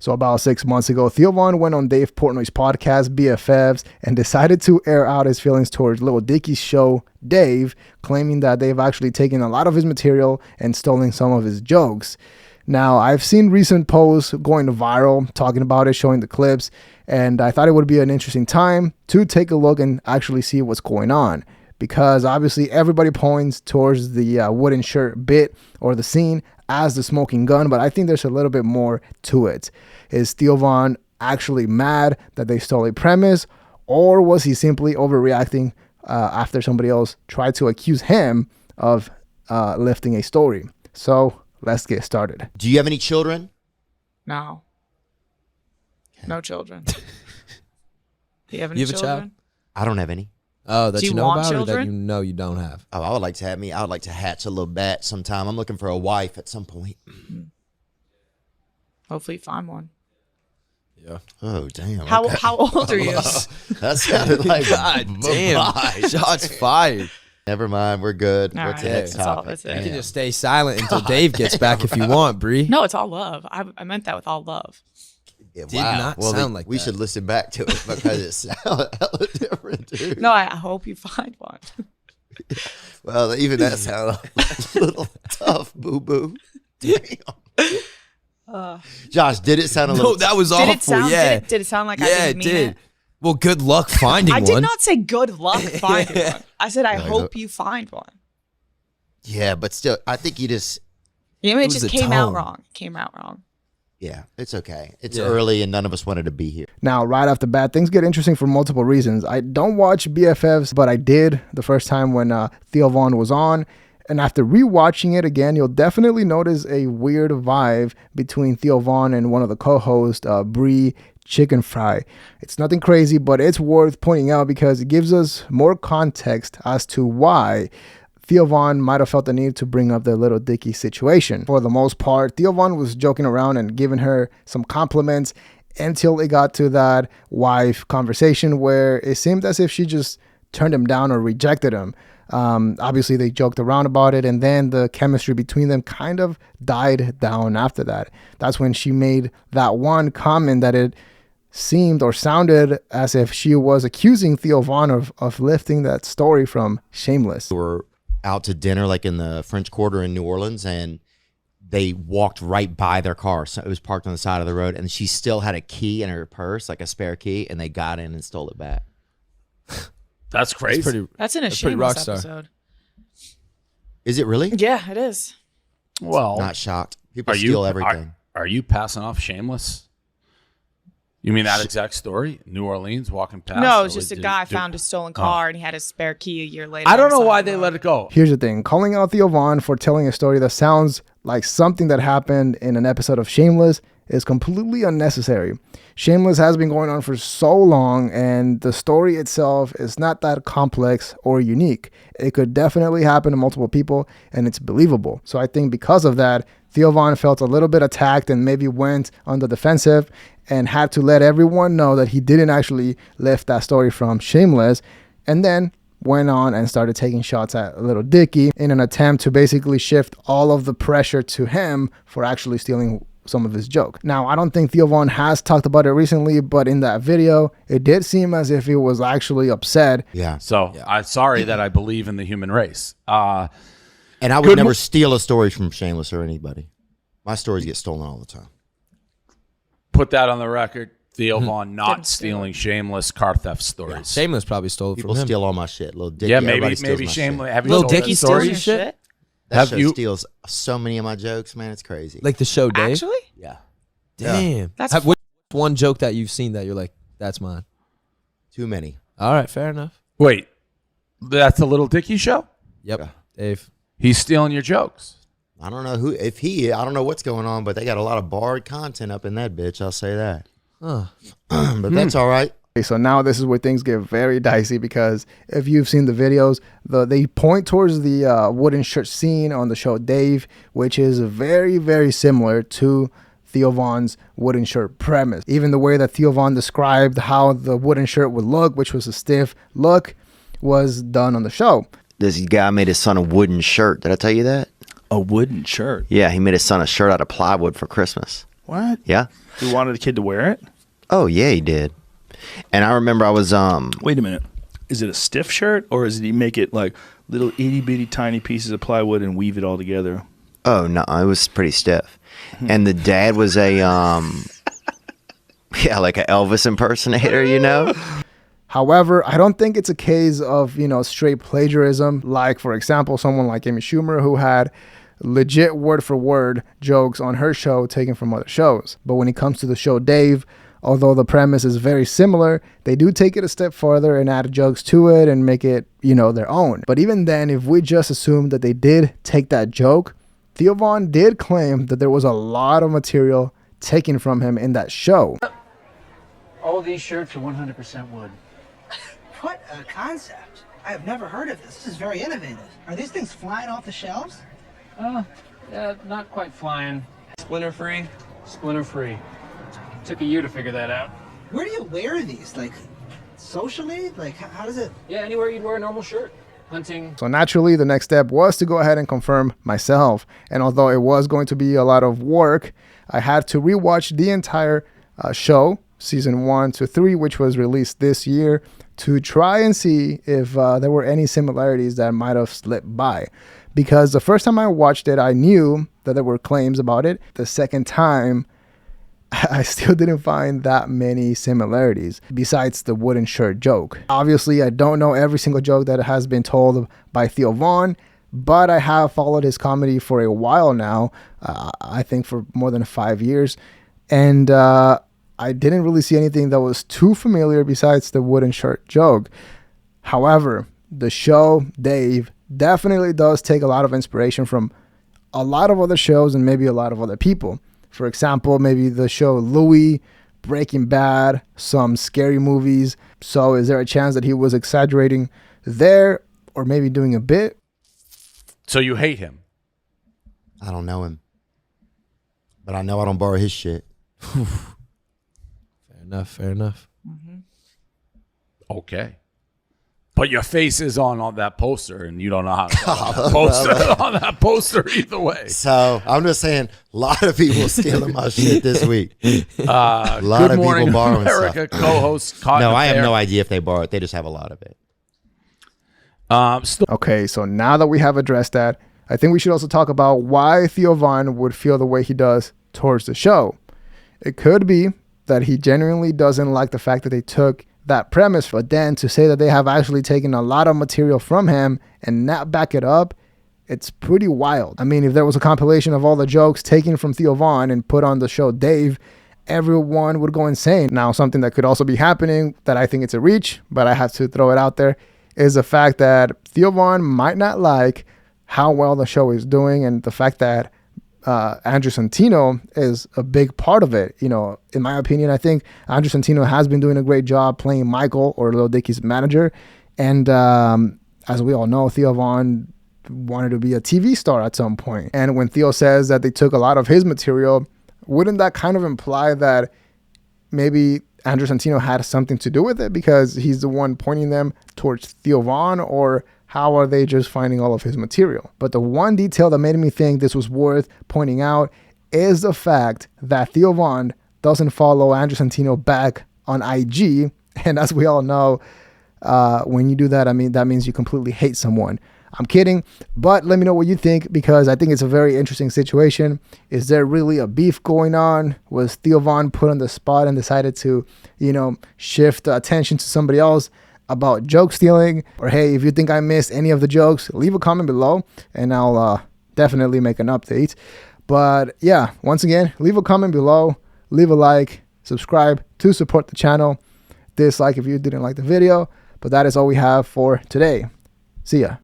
So about 6 months ago, Theo Von went on Dave Portnoy's podcast, BFFs, and decided to air out his feelings towards Lil Dicky's show, Dave, claiming that they've actually taken a lot of his material and stolen some of his jokes. Now, I've seen recent posts going viral talking about it, showing the clips, and I thought it would be an interesting time to take a look and actually see what's going on. Because obviously everybody points towards the wooden shirt bit or the scene as the smoking gun, but I think there's a little bit more to it. Is Theo Von actually mad that they stole a premise, or was he simply overreacting after somebody else tried to accuse him of lifting a story? So let's get started. Do you have any children? No. No children. Do you have You any have a child? children? I don't have any. Oh, that Do you you know want about or that children? you know you don't have? Oh, I would like to have me. I would like to hatch a little bat sometime. I'm looking for a wife at some point. Hopefully find one. Yeah. Oh, damn. How okay. how old are you? That sounded like God damn. Shots fired. Never mind. We're good. All What's the right. next That's all. topic? That's it. You Damn. can just stay silent until Dave gets back if you want, Bree. No, it's all love. I meant that with all love. Yeah, Did not sound like we that. should listen back to it because it sounded hella different, dude. No, I hope you find one. Well, even that sounded a little tough, boo-boo. Damn. Josh, did it sound a little No, that was Did awful. it sound? Yeah. Did it sound like I Yeah, didn't it mean did. it? Well, good luck finding I one. did not say good luck finding one. I said I No, hope you find one. Yeah, but still, I think you just, You know, it was just the came out tone. wrong. Came out wrong. yeah, it's okay. It's Yeah. early and none of us wanted to be here. Now, right off the bat, things get interesting for multiple reasons. I don't watch BFFs, but I did the first time when Theo Von was on. And after rewatching it again, you'll definitely notice a weird vibe between Theo Von and one of the co-hosts, Bree Chicken Fry. It's nothing crazy, but it's worth pointing out because it gives us more context as to why Theo Von might have felt the need to bring up the Little Dicky situation. For the most part, Theo Von was joking around and giving her some compliments until it got to that wife conversation where it seemed as if she just turned him down or rejected him. Obviously, they joked around about it, and then the chemistry between them kind of died down after that. That's when she made that one comment that it seemed or sounded as if she was accusing Theo Von of lifting that story from Shameless. We were out to dinner like in the French Quarter in New Orleans, and they walked right by their car. So it was parked on the side of the road, and she still had a key in her purse, like a spare key, and they got in and stole it back. That's crazy. That's in a That's pretty shameless rock star. episode. Is it really? Yeah, it is. Well, Not shocked. People are steal you everything. Are you passing off Shameless? You mean that exact story? New Orleans walking past? No, Or it's just a did- guy did- found a stolen car and he had his spare key a year later. I don't on the know side why of the they road. let it go. Here's the thing, calling out Theo Von for telling a story that sounds like something that happened in an episode of Shameless is completely unnecessary. Shameless has been going on for so long, and the story itself is not that complex or unique. It could definitely happen to multiple people, and it's believable. So I think because of that, Theo Von felt a little bit attacked and maybe went on the defensive and had to let everyone know that he didn't actually lift that story from Shameless, and then went on and started taking shots at Little Dicky in an attempt to basically shift all of the pressure to him for actually stealing some of his joke. Now, I don't think Theo Von has talked about it recently, but in that video, it did seem as if he was actually upset. Yeah. So I'm sorry that I believe in the human race. And I would never steal a story from Shameless or anybody. My stories get stolen all the time. Put that on the record. Theo Von Didn't not steal stealing shameless car theft stories. Shameless probably stole it People from him. steal all my shit. Little Dicky. Yeah, everybody maybe steals my Shameless. shit. Have you Lil told that Dicky story? Stealing stories? shit? That Have show you- steals so many of my jokes, man. It's crazy. Like the show Dave. Actually? yeah. Damn. That's What's one joke that you've seen that you're like, that's mine? Too many. All right, fair enough. Wait, that's a Little Dicky show? Yep. Yeah. Dave. He's stealing your jokes. I don't know I don't know what's going on, but they got a lot of barred content up in that bitch. I'll say that. Huh. But that's all right. Okay, so now this is where things get very dicey because if you've seen the videos, they point towards the wooden shirt scene on the show Dave, which is very, very similar to Theo Von's wooden shirt premise. Even the way that Theo Von described how the wooden shirt would look, which was a stiff look, was done on the show. This guy made his son a wooden shirt. Did I tell you that? A wooden shirt. Yeah, he made his son a shirt out of plywood for Christmas. What? Yeah. He wanted the kid to wear it? Oh yeah, he did. And I remember I was Wait a minute. Is it a stiff shirt, or did he make it like little itty bitty tiny pieces of plywood and weave it all together? Oh no, it was pretty stiff. And the dad was a yeah, like an Elvis impersonator, you know? However, I don't think it's a case of, straight plagiarism. Like, for example, someone like Amy Schumer, who had legit word for word jokes on her show taken from other shows. But when it comes to the show Dave, although the premise is very similar, they do take it a step further and add jokes to it and make it, their own. But even then, if we just assume that they did take that joke, Theo Von did claim that there was a lot of material taken from him in that show. All these shirts are 100% wood. What a concept. I have never heard of this. This is very innovative. Are these things flying off the shelves? Yeah, not quite flying. Splinter free? Splinter free. Took a year to figure that out. Where do you wear these? Like, socially? Like, how does it? Yeah, anywhere you'd wear a normal shirt. Hunting. So naturally, the next step was to go ahead and confirm myself. And although it was going to be a lot of work, I had to rewatch the entire show, season 1 to 3, which was released this year, to try and see if there were any similarities that might have slipped by. Because the first time I watched it, I knew that there were claims about it. The second time, I still didn't find that many similarities besides the wooden shirt joke. Obviously, I don't know every single joke that has been told by Theo Von, but I have followed his comedy for a while now, I think for more than 5 years. And I didn't really see anything that was too familiar besides the wooden shirt joke. However, the show Dave definitely does take a lot of inspiration from a lot of other shows and maybe a lot of other people. For example, maybe the show Louis, Breaking Bad, some scary movies. So is there a chance that he was exaggerating there or maybe doing a bit? So you hate him? I don't know him, but I know I don't borrow his shit. Fair enough. Okay. But your face is on that poster, and you don't know how to poster on that poster either way. So I'm just saying, a lot of people stealing my shit this week. A lot Good of Morning people borrowing America stuff. co-host. No, I have no idea if they borrow it. They just have a lot of it. Okay, so now that we have addressed that, I think we should also talk about why Theo Von would feel the way he does towards the show. It could be that he genuinely doesn't like the fact that they took that premise, but then to say that they have actually taken a lot of material from him and not back it up, it's pretty wild. I mean, if there was a compilation of all the jokes taken from Theo Von and put on the show Dave, everyone would go insane. Now, something that could also be happening that I think it's a reach, but I have to throw it out there, is the fact that Theo Von might not like how well the show is doing and the fact that Andrew Santino is a big part of it. In my opinion, I think Andrew Santino has been doing a great job playing Michael, or Lil Dicky's manager. And as we all know, Theo Von wanted to be a TV star at some point. And when Theo says that they took a lot of his material, wouldn't that kind of imply that maybe Andrew Santino had something to do with it because he's the one pointing them towards Theo Von, or how are they just finding all of his material? But the one detail that made me think this was worth pointing out is the fact that Theo Von doesn't follow Andrew Santino back on IG. And as we all know, when you do that, I mean, that means you completely hate someone. I'm kidding, but let me know what you think, because I think it's a very interesting situation. Is there really a beef going on? Was Theo Von put on the spot and decided to, shift the attention to somebody else about joke stealing? Or hey, if you think I missed any of the jokes, leave a comment below and I'll definitely make an update. But yeah, once again, leave a comment below, leave a like, subscribe to support the channel, dislike if you didn't like the video. But that is all we have for today. See ya.